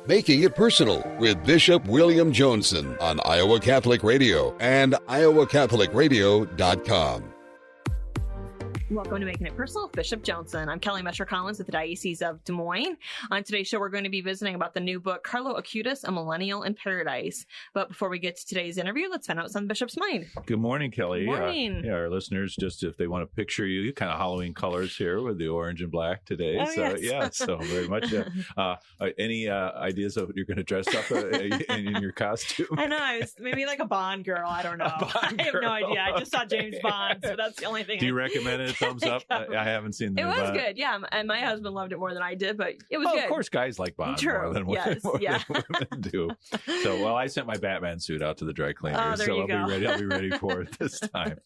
Making It Personal with Bishop William Joensen on Iowa Catholic Radio and iowacatholicradio.com. Welcome to Making It Personal with Bishop Joensen. I'm Kelly Mescher-Collins with the Diocese of Des Moines. On today's show, we're going to be visiting about the new book, Carlo Acutis, A Millennial in Paradise. But before we get to today's interview, let's find out what's on the Bishop's mind. Good morning, Kelly. Good morning. Our listeners, just if they want to picture you, kind of Halloween colors here with the orange and black today. Oh, so, yes. yeah, so very much. Any ideas of what you're going to dress up in your costume? I know. I was maybe like a Bond girl. I don't know. I have no idea. I just saw James Bond, so that's the only thing. Do you recommend it? Thumbs up? I haven't seen the It was good, yeah. And my husband loved it more than I did, but it was good. Of course, guys like Bond True. more than women do. So, well, I sent my Batman suit out to the dry cleaner, so I'll be ready for it this time.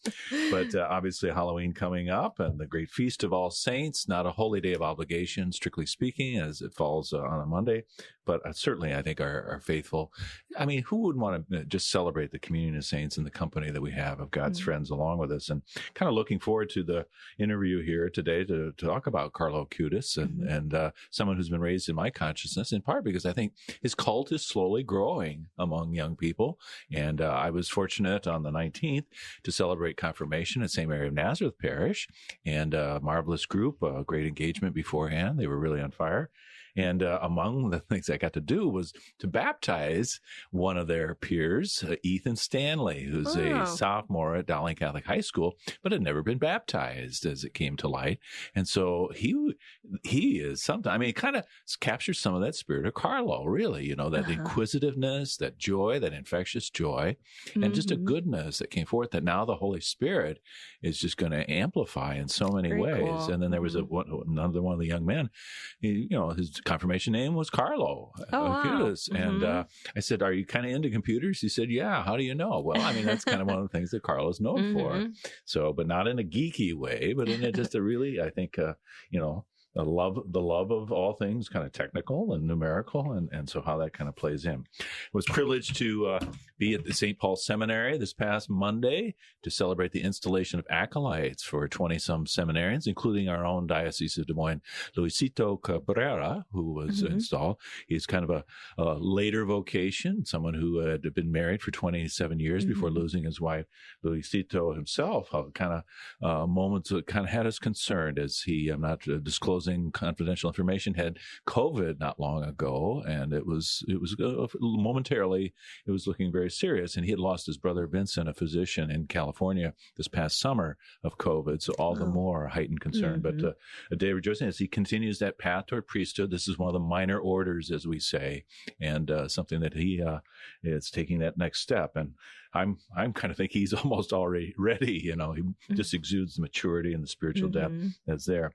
But obviously, Halloween coming up and the great Feast of All Saints, not a holy day of obligation, strictly speaking, as it falls on a Monday. But certainly, I think our faithful, I mean, who wouldn't want to just celebrate the communion of saints and the company that we have of God's friends along with us? And kind of looking forward to the interview here today to talk about Carlo Acutis and someone who's been raised in my consciousness, in part because I think his cult is slowly growing among young people. And I was fortunate on the 19th to celebrate confirmation at St. Mary of Nazareth Parish, and a marvelous group, great engagement beforehand. They were really on fire. And among the things I got to do was to baptize one of their peers, Ethan Stanley, who's a sophomore at Dowling Catholic High School, but had never been baptized as it came to light. And so he is something, I mean, it kind of captures some of that spirit of Carlo, really, you know, that inquisitiveness, that joy, that infectious joy, and just a goodness that came forth that now the Holy Spirit is just going to amplify in so many ways. Cool. And then there was another one of the young men, you know, his confirmation name was Carlo Acutis. Wow. And I said, "Are you kind of into computers?" He said, "Yeah." "How do you know?" Well, I mean, that's kind of one of the things that Carlo's known for. So, but not in a geeky way, but in just a really, I think, you know, the love of all things kind of technical and numerical, and so how that kind of plays in. I was privileged to be at the St. Paul Seminary this past Monday to celebrate the installation of acolytes for 20-some seminarians, including our own Diocese of Des Moines, Luisito Cabrera, who was installed. He's kind of a later vocation, someone who had been married for 27 years before losing his wife. Luisito himself, kind of moments that kind of had us concerned as he, I'm not disclosing confidential information, had COVID not long ago, and it was momentarily, it was looking very serious, and he had lost his brother Vincent, a physician in California, this past summer of COVID, so all the more heightened concern. But a day of rejoicing as he continues that path toward priesthood. This is one of the minor orders, as we say, and something that he is taking that next step. And I'm kind of think he's almost already ready. You know, he just exudes the maturity and the spiritual depth that's there.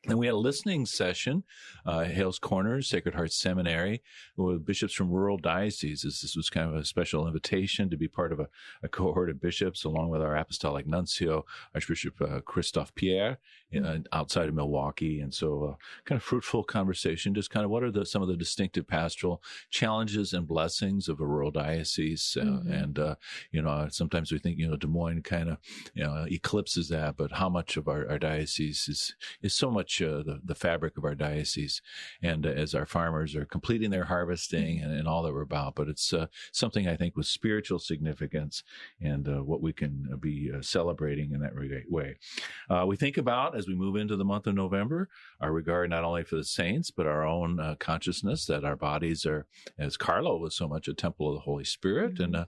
And we had a listening session at Hales Corners, Sacred Heart Seminary, with bishops from rural dioceses. This was kind of a special invitation to be part of a cohort of bishops, along with our apostolic nuncio, Archbishop Christophe Pierre, outside of Milwaukee. And so kind of fruitful conversation, just kind of what are some of the distinctive pastoral challenges and blessings of a rural diocese. And, you know, sometimes we think, you know, Des Moines kind of, you know, eclipses that, but how much of our diocese is so much the fabric of our diocese, and as our farmers are completing their harvesting and all that we're about. But it's something I think with spiritual significance and what we can be celebrating in that way. We think about, as we move into the month of November, our regard not only for the saints, but our own consciousness that our bodies are, as Carlo was so much, a temple of the Holy Spirit and a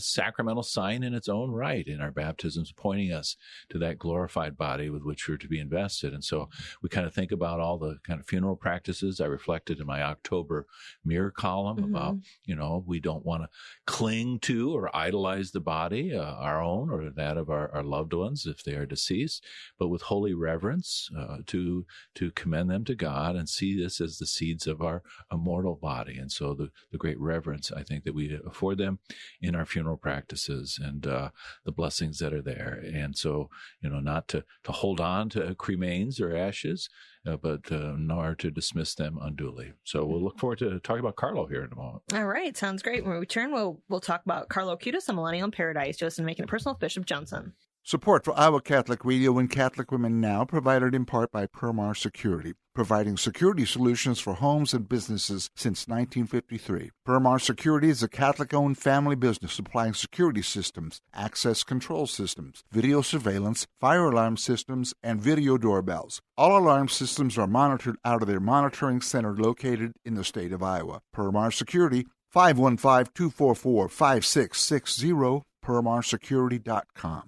sacramental sign in its own right, in our baptisms pointing us to that glorified body with which we're to be invested. And so we kind of think about all the kind of funeral practices. I reflected in my October mirror column about, you know, we don't want to cling to or idolize the body, our own or that of our loved ones if they are deceased, but with holy reverence to commend them to God and see this as the seeds of our immortal body. And so the great reverence, I think, that we afford them in our funeral practices and the blessings that are there. And so, you know, not to hold on to cremains or ashes, but nor to dismiss them unduly. So we'll look forward to talking about Carlo here in a moment. All right. Sounds great. When we return, we'll talk about Carlo Acutis, A Millennial in Paradise. Just making it personal with Bishop Joensen. Support for Iowa Catholic Radio and Catholic Women Now provided in part by Marr Security, providing security solutions for homes and businesses since 1953. Marr Security is a Catholic-owned family business supplying security systems, access control systems, video surveillance, fire alarm systems, and video doorbells. All alarm systems are monitored out of their monitoring center located in the state of Iowa. Marr Security, 515-244-5660, permarsecurity.com.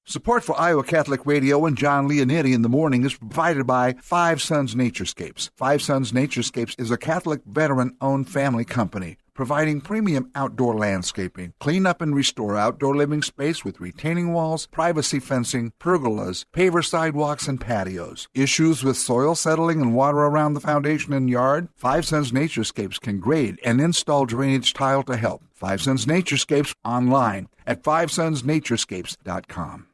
Support for Iowa Catholic Radio and John Leonetti in the morning is provided by Five Sons Naturescapes. Five Sons Naturescapes is a Catholic veteran-owned family company providing premium outdoor landscaping, clean up and restore outdoor living space with retaining walls, privacy fencing, pergolas, paver sidewalks, and patios. Issues with soil settling and water around the foundation and yard? Five Sons Naturescapes can grade and install drainage tile to help. Five Sons Naturescapes online at fivesonsnaturescapes.com.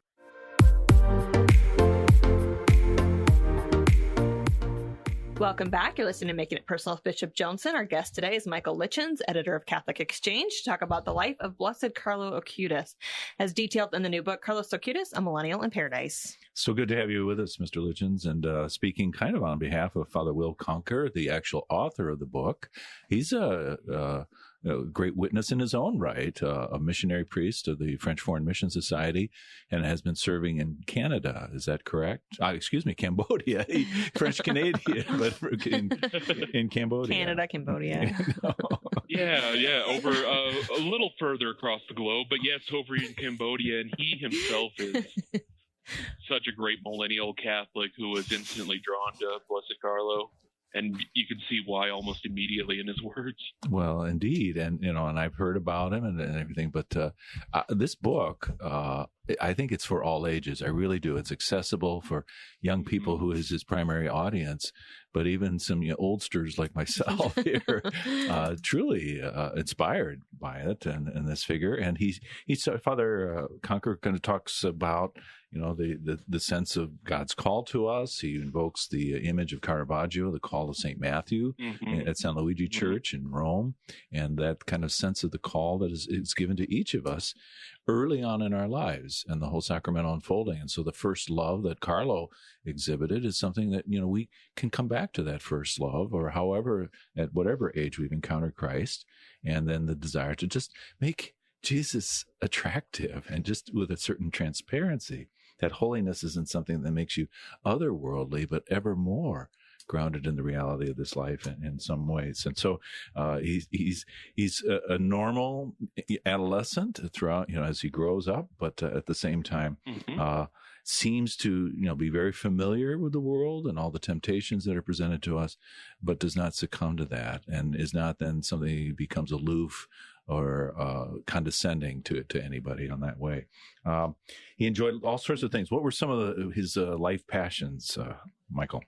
Welcome back. You're listening to Making It Personal with Bishop Joensen. Our guest today is Michael Lichens, editor of Catholic Exchange, to talk about the life of Blessed Carlo Acutis, as detailed in the new book, Carlo Acutis, A Millennial in Paradise. So good to have you with us, Mr. Lichens, and speaking kind of on behalf of Father Will Conker, the actual author of the book. He's a great witness in his own right, a missionary priest of the French Foreign Mission Society, and has been serving in Canada. Is that correct? Cambodia. French Canadian, but in Cambodia. Canada, Cambodia. Yeah, over a little further across the globe, but yes, over in Cambodia, and he himself is such a great millennial Catholic who was instantly drawn to Blessed Carlo. And you can see why almost immediately in his words. Well, indeed. And, and I've heard about him and everything. But this book, I think it's for all ages. I really do. It's accessible for young people who is his primary audience. But even some oldsters like myself here, truly inspired by it and this figure. And he's Father Conker kind of talks about the sense of God's call to us. He invokes the image of Caravaggio, the call of St. Matthew at San Luigi Church in Rome, and that kind of sense of the call that is given to each of us early on in our lives and the whole sacramental unfolding. And so the first love that Carlo exhibited is something that, we can come back to that first love, or however, at whatever age we've encountered Christ, and then the desire to just make Jesus attractive and just with a certain transparency. That holiness isn't something that makes you otherworldly, but ever more grounded in the reality of this life in some ways. And so he's a normal adolescent throughout, as he grows up, but at the same time seems to be very familiar with the world and all the temptations that are presented to us, but does not succumb to that, and is not then something he becomes aloof or condescending to anybody on that way. He enjoyed all sorts of things. What were some of his life passions, Michael?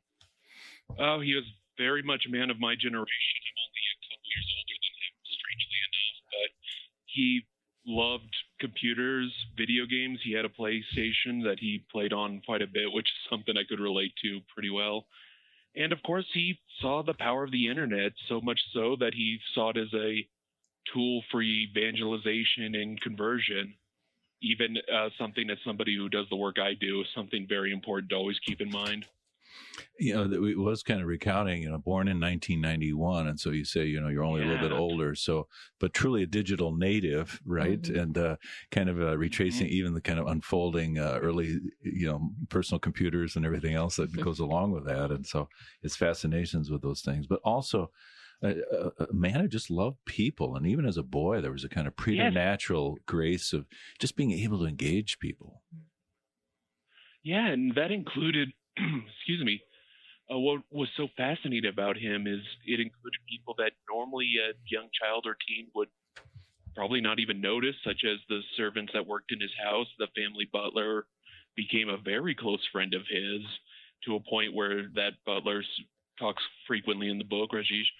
Oh, he was very much a man of my generation. I'm only a couple years older than him, strangely enough, but he loved computers, video games. He had a PlayStation that he played on quite a bit, which is something I could relate to pretty well. And of course, he saw the power of the internet, so much so that he saw it as a tool for evangelization and conversion. Even something that somebody who does the work I do is something very important to always keep in mind. It was kind of recounting, born in 1991. And so you say, you're only a little bit older. So, but truly a digital native, right? And kind of retracing even the kind of unfolding early, personal computers and everything else that goes along with that. And so his fascinations with those things, but also a man who just loved people. And even as a boy, there was a kind of preternatural grace of just being able to engage people. Yeah, and that included, what was so fascinating about him is it included people that normally a young child or teen would probably not even notice, such as the servants that worked in his house. The family butler became a very close friend of his, to a point where that butler talks frequently in the book, Rajesh,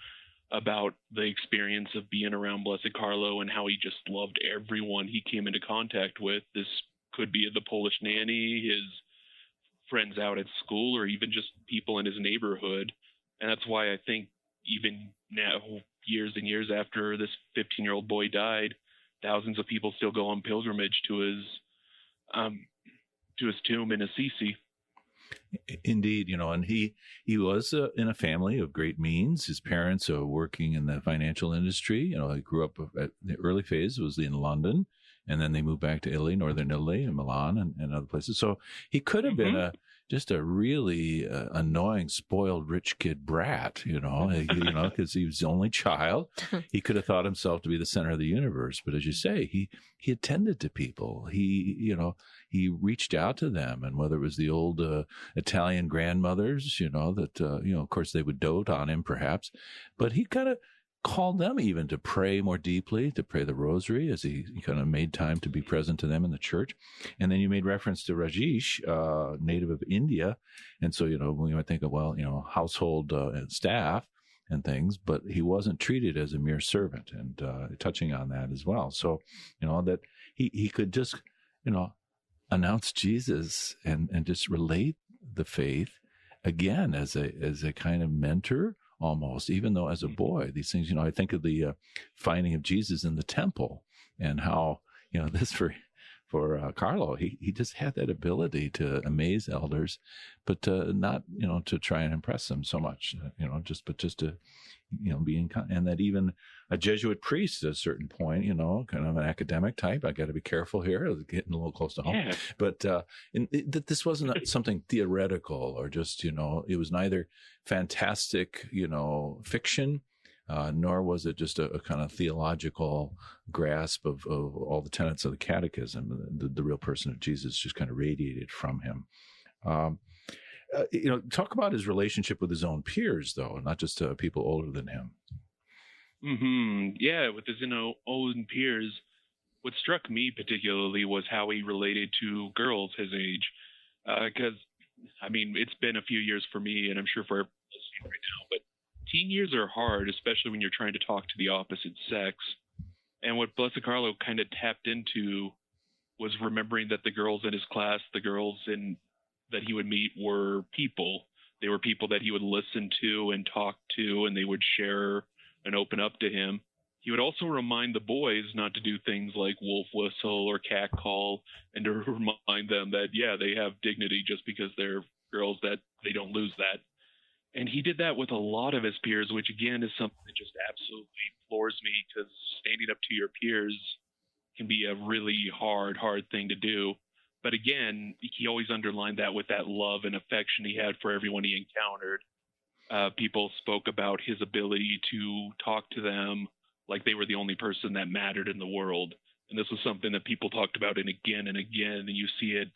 about the experience of being around Blessed Carlo and how he just loved everyone he came into contact with. This could be the Polish nanny, his friends out at school, or even just people in his neighborhood. And that's why I think even now, years and years after this 15-year-old boy died, thousands of people still go on pilgrimage to his to his tomb in Assisi. Indeed, and he was in a family of great means. His parents are working in the financial industry. He grew up at the early phase was in London, and then they moved back to Italy, northern Italy, and Milan, and other places. So he could have been just a really annoying, spoiled rich kid brat, because he was the only child. He could have thought himself to be the center of the universe. But as you say, he attended to people. He reached out to them. And whether it was the old Italian grandmothers, that, of course they would dote on him perhaps, but he kind of called them even to pray more deeply, to pray the rosary, as he kind of made time to be present to them in the church. And then you made reference to Rajesh, native of India. And so, we might think of, household staff and things, but he wasn't treated as a mere servant, and touching on that as well. So, that he could just, announce Jesus and just relate the faith again as a kind of mentor, almost, even though as a boy, these things, I think of the finding of Jesus in the temple, and how, this for Carlo, he just had that ability to amaze elders, but not, to try and impress them so much, but just to, be in, and that even a Jesuit priest at a certain point, kind of an academic type. I got to be careful here, I was getting a little close to home, but that this wasn't something theoretical or just, it was neither fantastic, fiction, nor was it just a kind of theological grasp of all the tenets of the catechism. The real person of Jesus just kind of radiated from him. Talk about his relationship with his own peers, though, not just people older than him. Yeah, with his own peers. What struck me particularly was how he related to girls his age. Because, it's been a few years for me, and I'm sure for everyone listening right now, but teen years are hard, especially when you're trying to talk to the opposite sex. And what Blessed Carlo kind of tapped into was remembering that the girls in his class, the girls that he would meet were people. They were people that he would listen to and talk to, and they would share and open up to him. He would also remind the boys not to do things like wolf whistle or cat call, and to remind them that, they have dignity just because they're girls, that they don't lose that. And he did that with a lot of his peers, which again is something that just absolutely floors me, because standing up to your peers can be a really hard thing to do. But again, he always underlined that with that love and affection he had for everyone he encountered. People spoke about his ability to talk to them like they were the only person that mattered in the world. And this was something that people talked about and again, and you see it,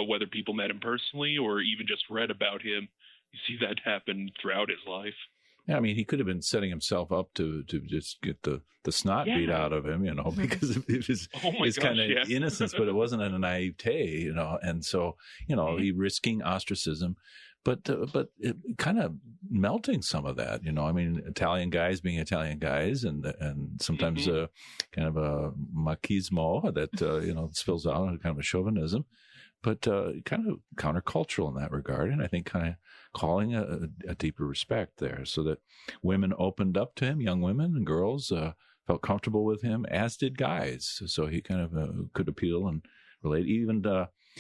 whether people met him personally or even just read about him. You see that happen throughout his life. Yeah, he could have been setting himself up to just get the snot beat out of him, because of his kind of innocence, but it wasn't a naivete, and so, he risking ostracism, but it kind of melting some of that, Italian guys being Italian guys, and sometimes kind of a machismo that, spills out into kind of a chauvinism, but kind of countercultural in that regard, and I think kind of calling a deeper respect there, so that women opened up to him, young women and girls felt comfortable with him, as did guys. So he kind of could appeal and relate. Even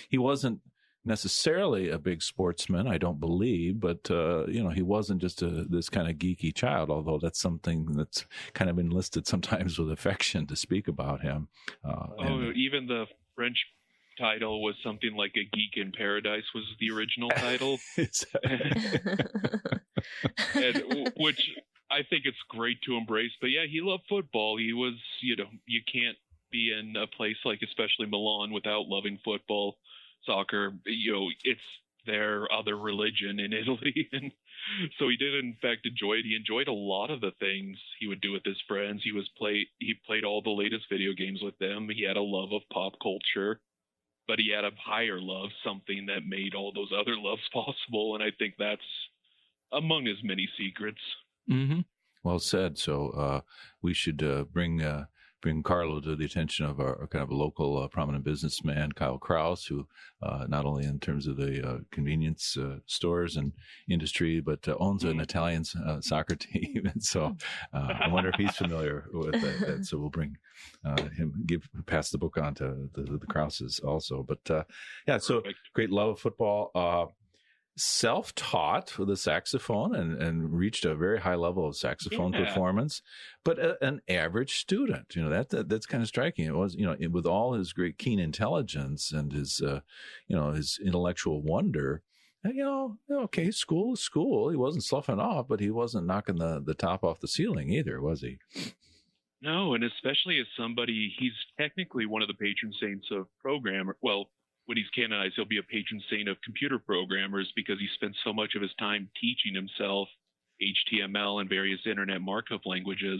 he wasn't necessarily a big sportsman, I don't believe, but he wasn't just this kind of geeky child, although that's something that's kind of been listed sometimes with affection to speak about him. Even the French title was something like A Geek in Paradise was the original title. And, which I think it's great to embrace. But yeah, he loved football. He was, you can't be in a place like especially Milan without loving football, soccer. It's their other religion in Italy. And so he did in fact enjoy it. He enjoyed a lot of the things he would do with his friends. He played all the latest video games with them. He had a love of pop culture. But he had a higher love, something that made all those other loves possible. And I think that's among his many secrets. Mm-hmm. Well said. So we should bring bring Carlo to the attention of our kind of a local prominent businessman, Kyle Kraus, who not only in terms of the convenience stores and industry, but owns an Italian soccer team. And so I wonder if he's familiar with that. So we'll bring pass the book on to the Krauses also. But so great love of football. Self-taught with a saxophone and reached a very high level of saxophone performance, but an average student. That's kind of striking. It was, with all his great keen intelligence and his, his intellectual wonder. Okay, school is school. He wasn't sloughing off, but he wasn't knocking the top off the ceiling either, was he? No, and especially as somebody, he's technically one of the patron saints of programmer. Well, when he's canonized, he'll be a patron saint of computer programmers because he spent so much of his time teaching himself HTML and various internet markup languages.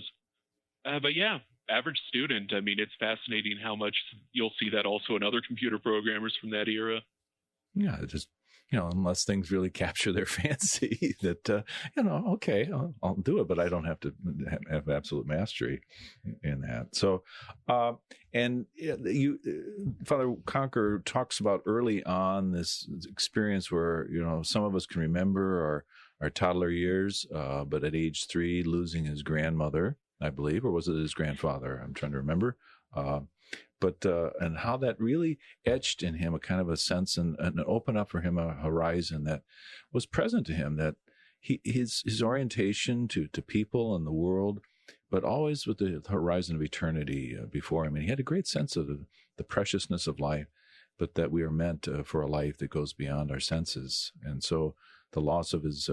But yeah, average student. I mean, it's fascinating how much you'll see that also in other computer programmers from that era. Yeah, just, unless things really capture their fancy that, okay, I'll do it, but I don't have to have absolute mastery in that. So, and Father Conker talks about early on this experience where, some of us can remember our toddler years, but at age 3, losing his grandmother, I believe, or was it his grandfather? I'm trying to remember. And how that really etched in him a kind of a sense and opened up for him a horizon that was present to him, that his orientation to people and the world, but always with the horizon of eternity before him. And he had a great sense of the preciousness of life, but that we are meant for a life that goes beyond our senses. And so the loss of his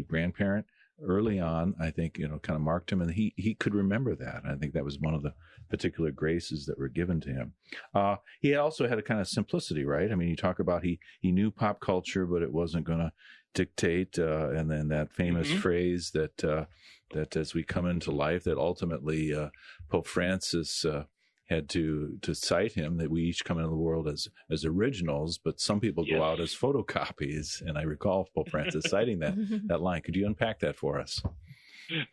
grandparent early on, I think, kind of marked him, and he could remember that. I think that was one of the particular graces that were given to him. He also had a kind of simplicity, right? I mean, you talk about he knew pop culture, but it wasn't going to dictate. And then that famous phrase that as we come into life, that ultimately Pope Francis had to cite him, that we each come into the world as originals, but some people go out as photocopies. And I recall Pope Francis citing that line. Could you unpack that for us?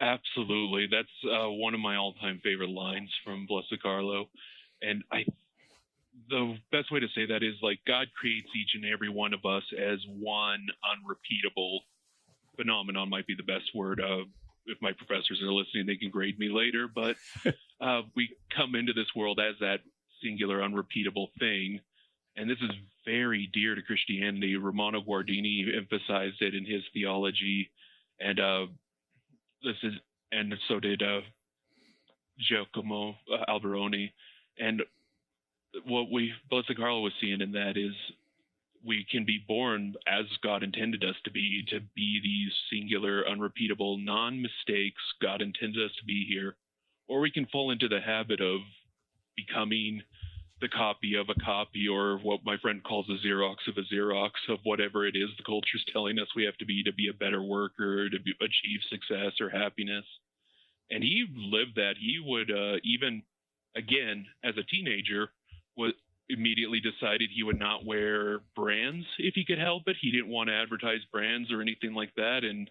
Absolutely. That's one of my all-time favorite lines from Blessed Carlo. And the best way to say that is, like, God creates each and every one of us as one unrepeatable phenomenon, might be the best word. If my professors are listening, they can grade me later. But we come into this world as that singular, unrepeatable thing. And this is very dear to Christianity. Romano Guardini emphasized it in his theology. And so did Giacomo Alberoni. And what Blessed Carlo was seeing in that is we can be born as God intended us to be these singular, unrepeatable, non-mistakes. God intended us to be here. Or we can fall into the habit of becoming the copy of a copy, or what my friend calls a Xerox of a Xerox of whatever it is the culture's telling us we have to be a better worker, to achieve success or happiness. And he lived that. He would even, again, as a teenager, immediately decided he would not wear brands if he could help it. He didn't want to advertise brands or anything like that. And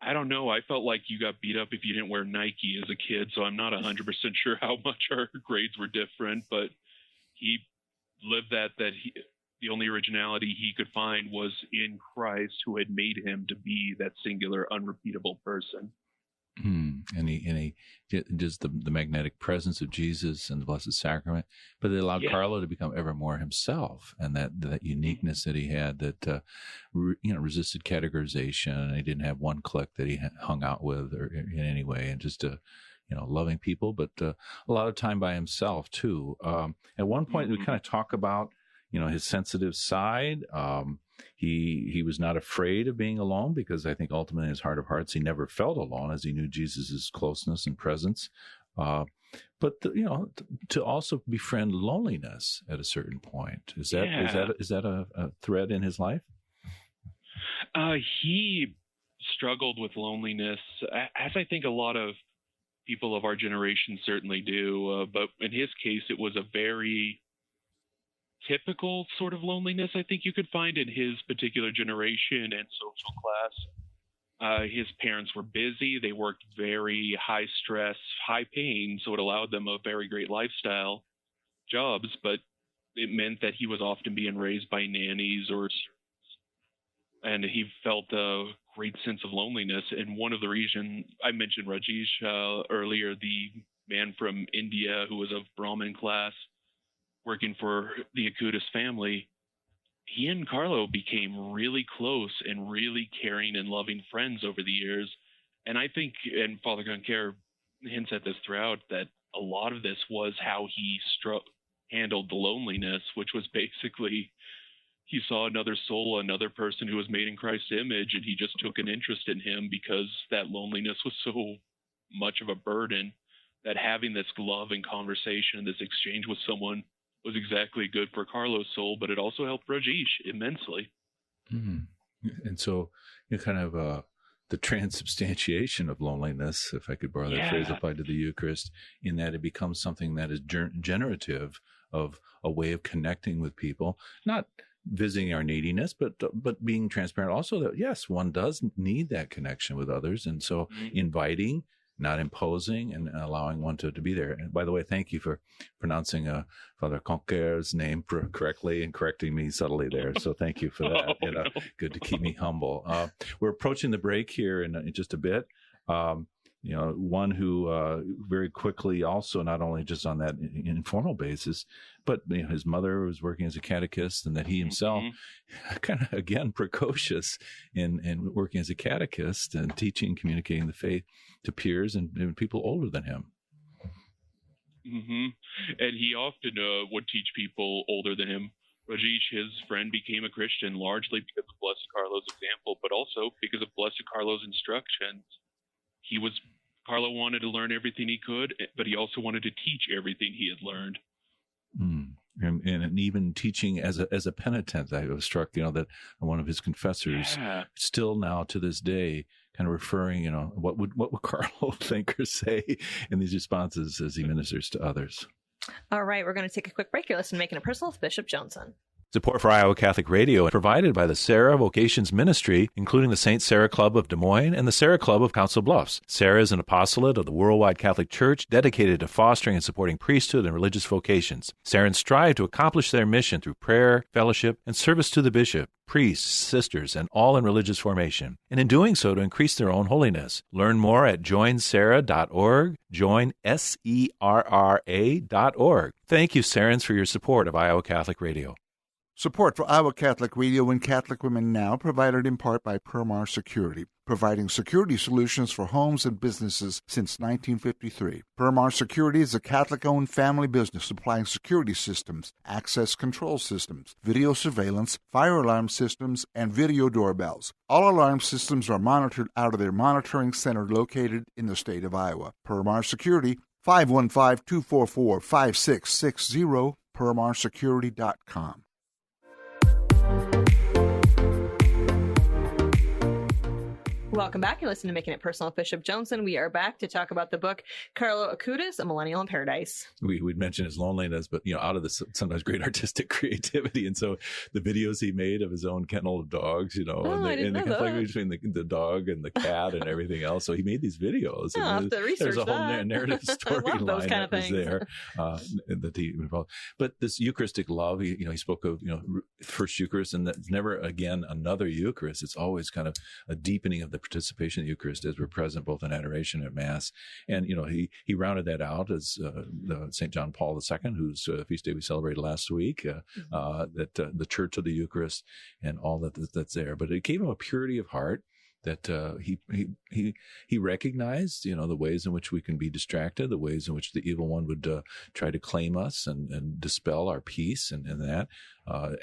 I don't know, I felt like you got beat up if you didn't wear Nike as a kid, so I'm not 100% sure how much our grades were different, but he lived the only originality he could find was in Christ, who had made him to be that singular, unrepeatable person. And he just the magnetic presence of Jesus and the Blessed Sacrament, but it allowed Carlo to become ever more himself, and that uniqueness that he had that resisted categorization, and he didn't have one clique that he hung out with or in any way, and just loving people, but a lot of time by himself too. At one point, we kind of talk about his sensitive side. He was not afraid of being alone, because I think ultimately in his heart of hearts, he never felt alone, as he knew Jesus' closeness and presence. But to also befriend loneliness at a certain point. Is that a thread in his life? He struggled with loneliness, as I think a lot of people of our generation certainly do. But in his case, it was a very typical sort of loneliness I think you could find in his particular generation and social class. His parents were busy. They worked very high stress, high paying, so it allowed them a very great lifestyle jobs, but it meant that he was often being raised by nannies and he felt a great sense of loneliness. And one of the reasons I mentioned Rajesh earlier, the man from India who was of Brahmin class working for the Acutis family, he and Carlo became really close and really caring and loving friends over the years. And I think, and Father Conquer hints at this throughout, that a lot of this was how he handled the loneliness, which was basically he saw another soul, another person who was made in Christ's image, and he just took an interest in him because that loneliness was so much of a burden that having this love and conversation, this exchange with someone was exactly good for Carlo's soul, but it also helped Rajesh immensely. Mm-hmm. And so kind of the transubstantiation of loneliness, if I could borrow that phrase applied to the Eucharist, in that it becomes something that is generative of a way of connecting with people, not visiting our neediness, but being transparent also that, yes, one does need that connection with others. And so inviting, not imposing, and allowing one to be there. And by the way, thank you for pronouncing Father Conquer's name correctly and correcting me subtly there. So thank you for that. Good to keep me humble. We're approaching the break here in just a bit. One who very quickly also, not only just on that informal basis, but his mother was working as a catechist, and that he himself kind of, again, precocious in working as a catechist and teaching, communicating the faith to peers and people older than him. Mm-hmm. And he often would teach people older than him. Rajesh, his friend, became a Christian largely because of Blessed Carlo's example, but also because of Blessed Carlo's instructions. Carlo wanted to learn everything he could, but he also wanted to teach everything he had learned. And even teaching as a penitent. I was struck, that one of his confessors, still now to this day, kind of referring, what would Carlo think or say in these responses as he ministers to others. All right, we're going to take a quick break. You're listening to Making It Personal with Bishop Joensen. Support for Iowa Catholic Radio provided by the Sarah Vocations Ministry, including the St. Sarah Club of Des Moines and the Sarah Club of Council Bluffs. Sarah is an apostolate of the Worldwide Catholic Church dedicated to fostering and supporting priesthood and religious vocations. Sarahans strive to accomplish their mission through prayer, fellowship, and service to the bishop, priests, sisters, and all in religious formation, and in doing so to increase their own holiness. Learn more at joinsarah.org, joinserra.org. Thank you, Sarahans, for your support of Iowa Catholic Radio. Support for Iowa Catholic Radio and Catholic Women Now provided in part by Marr Security, providing security solutions for homes and businesses since 1953. Marr Security is a Catholic-owned family business supplying security systems, access control systems, video surveillance, fire alarm systems, and video doorbells. All alarm systems are monitored out of their monitoring center located in the state of Iowa. Marr Security, 515-244-5660, permarsecurity.com. Welcome back. You're listening to Making It Personal with Bishop Joensen. We are back to talk about the book, Carlo Acutis, A Millennial in Paradise. We'd mentioned his loneliness, but, out of this sometimes great artistic creativity. And so the videos he made of his own kennel of dogs, and the conflict between the dog and the cat and everything else. So he made these videos. I'll have to research there's a whole narrative storyline that was there that he involved. But this Eucharistic love, he spoke of, first Eucharist, and that's never again another Eucharist. It's always kind of a deepening of the participation in the Eucharist as we're present both in adoration and at Mass. And, he rounded that out as St. John Paul II, whose feast day we celebrated last week, that the Church of the Eucharist and all that's there. But it gave him a purity of heart that he recognized, the ways in which we can be distracted, the ways in which the evil one would try to claim us and dispel our peace and that.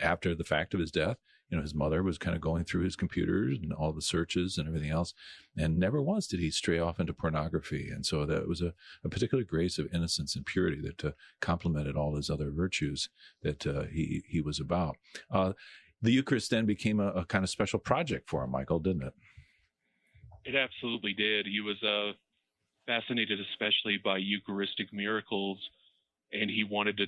After the fact of his death, his mother was kind of going through his computers and all the searches and everything else, and never once did he stray off into pornography. And so that was a particular grace of innocence and purity that complemented all his other virtues that he was about. The Eucharist then became a kind of special project for him, Michael, didn't it? It absolutely did. He was fascinated especially by Eucharistic miracles, and he wanted to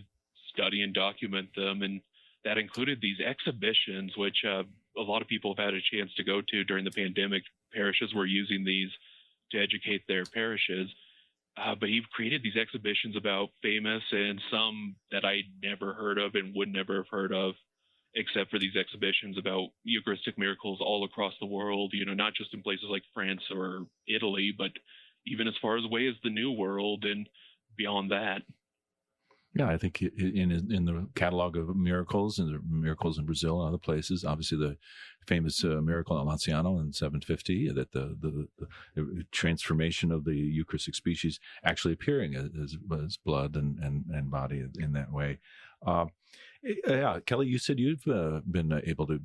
study and document them. And that included these exhibitions, which a lot of people have had a chance to go to during the pandemic. parishes were using these to educate their parishes. But he created these exhibitions about famous and some that I never heard of and would never have heard of, except for these exhibitions about Eucharistic miracles all across the world, not just in places like France or Italy, but even as far away as the New World and beyond that. Yeah, I think in the catalog of miracles and the miracles in Brazil and other places, obviously the famous miracle at Lanciano in 750, that the transformation of the Eucharistic species actually appearing as blood and body in that way. Yeah, Kelly, you said you've been able to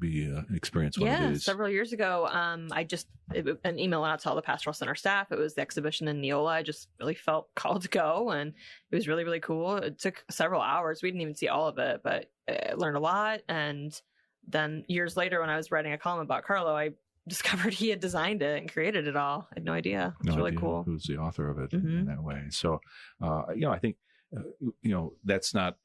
experience one of these. Several years ago. An email went out to all the pastoral center staff. It was the exhibition in Neola. I just really felt called to go, and it was really, really cool. It took several hours. We didn't even see all of it, but I learned a lot. And then years later, when I was writing a column about Carlo, I discovered he had designed it and created it all. I had no idea. It was really cool. Who's the author of it in that way? So, I think, that's not,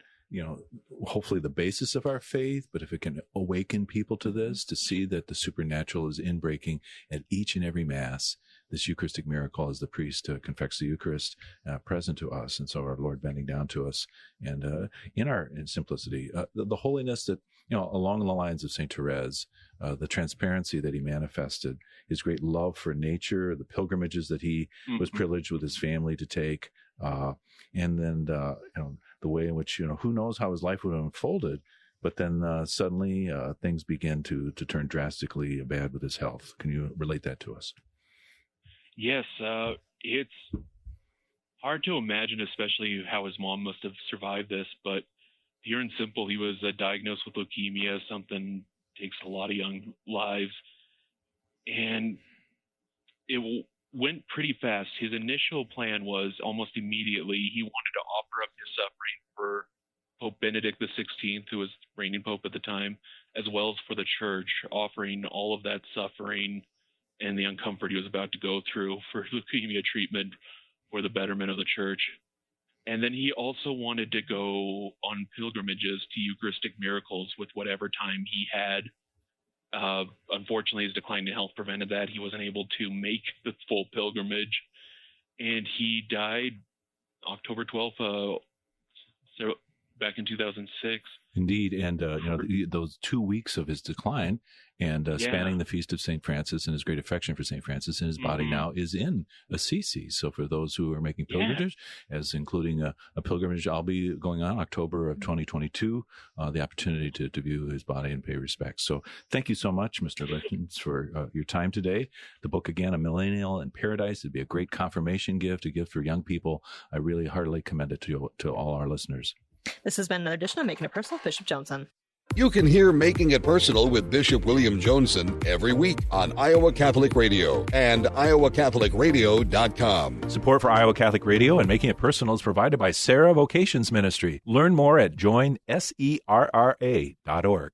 hopefully the basis of our faith, but if it can awaken people to this, to see that the supernatural is inbreaking at each and every Mass, this Eucharistic miracle as the priest confects the Eucharist present to us. And so our Lord bending down to us, and in simplicity, the holiness that, along the lines of St. Therese, the transparency that he manifested, his great love for nature, the pilgrimages that he was privileged with his family to take, and then, the way in which, who knows how his life would have unfolded, but then suddenly things began to turn drastically bad with his health. Can you relate that to us? Yes, it's hard to imagine, especially how his mom must have survived this, but pure and simple, he was diagnosed with leukemia, something takes a lot of young lives, and it went pretty fast. His initial plan was almost immediately he wanted to offer up his suffering for Pope Benedict XVI, who was reigning pope at the time, as well as for the church, offering all of that suffering and the uncomfort he was about to go through for leukemia treatment for the betterment of the church. And then he also wanted to go on pilgrimages to Eucharistic miracles with whatever time he had. Unfortunately, his decline in health prevented that. He wasn't able to make the full pilgrimage, and he died October 12th, back in 2006. Indeed, and those 2 weeks of his decline, and spanning the feast of St. Francis and his great affection for St. Francis, and his body now is in Assisi. So for those who are making pilgrimages, as including a pilgrimage I'll be going on October of 2022, the opportunity to view his body and pay respects. So thank you so much, Mr. Lichens, for your time today. The book, again, A Millennial in Paradise, would be a great confirmation gift, a gift for young people. I really heartily commend it to all our listeners. This has been another edition of Making It Personal with Bishop Joensen. You can hear Making It Personal with Bishop William Joensen every week on Iowa Catholic Radio and iowacatholicradio.com. Support for Iowa Catholic Radio and Making It Personal is provided by Sarah Vocations Ministry. Learn more at joinserra.org.